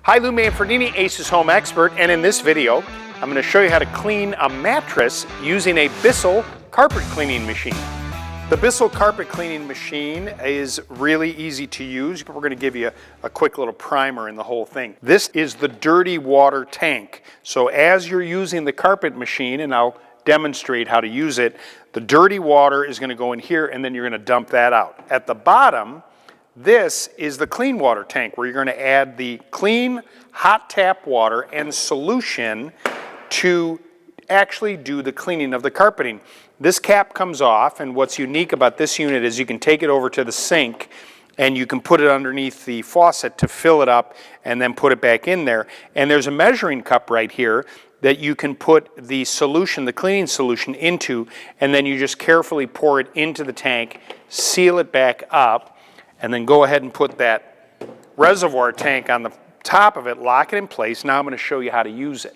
Hi, Lou Manfredini, Ace's Home Expert, and in this video, I'm going to show you how to clean a mattress using a Bissell carpet cleaning machine. The Bissell carpet cleaning machine is really easy to use, but we're going to give you a quick little primer in the whole thing. This is the dirty water tank. So as you're using the carpet machine, and I'll demonstrate how to use it, the dirty water is going to go in here and then you're going to dump that out. At the bottom, this is the clean water tank where you're going to add the clean hot tap water and solution to actually do the cleaning of the carpeting. This cap comes off, and what's unique about this unit is you can take it over to the sink and you can put it underneath the faucet to fill it up and then put it back in there. And there's a measuring cup right here that you can put the solution, the cleaning solution, into, and then you just carefully pour it into the tank, seal it back up, and then go ahead and put that reservoir tank on the top of it, lock it in place. Now I'm going to show you how to use it.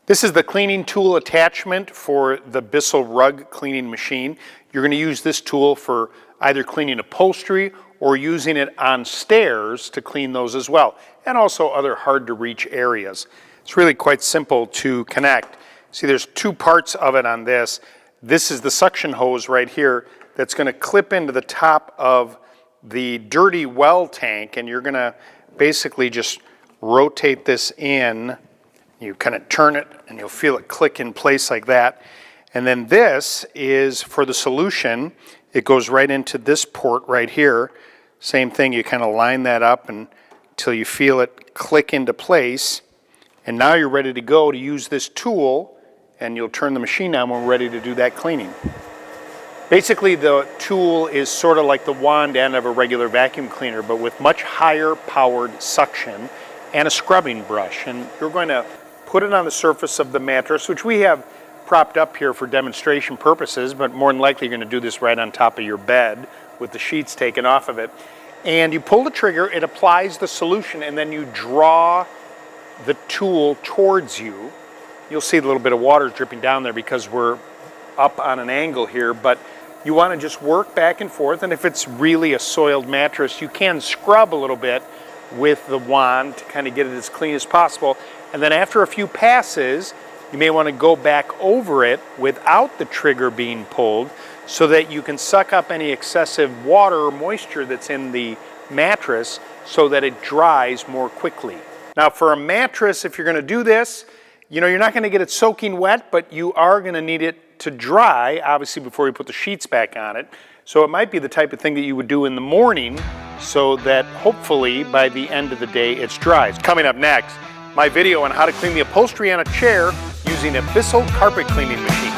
This is the cleaning tool attachment for the Bissell rug cleaning machine. You're going to use this tool for either cleaning upholstery or using it on stairs to clean those as well, and also other hard to reach areas. It's really quite simple to connect. See, there's two parts of it on this. This is the suction hose right here that's going to clip into the top of the dirty well tank, and you're going to basically just rotate this in. You kind of turn it and you'll feel it click in place like that. And then this is for the solution. It goes right into this port right here. Same thing, you kind of line that up until you feel it click into place. And now you're ready to go to use this tool, and you'll turn the machine on when we're ready to do that cleaning. Basically, the tool is sort of like the wand end of a regular vacuum cleaner, but with much higher powered suction and a scrubbing brush. And you're going to put it on the surface of the mattress, which we have propped up here for demonstration purposes, but more than likely you're going to do this right on top of your bed with the sheets taken off of it. And you pull the trigger, it applies the solution, and then you draw the tool towards you. You'll see a little bit of water dripping down there because we're up on an angle here, but you want to just work back and forth, and if it's really a soiled mattress, you can scrub a little bit with the wand to kind of get it as clean as possible. And then after a few passes, you may want to go back over it without the trigger being pulled so that you can suck up any excessive water or moisture that's in the mattress so that it dries more quickly. Now for a mattress, if you're going to do this, you're not going to get it soaking wet, but you are going to need it to dry, obviously, before you put the sheets back on it. So it might be the type of thing that you would do in the morning so that hopefully by the end of the day it's dry. Coming up next, my video on how to clean the upholstery on a chair using a Bissell carpet cleaning machine.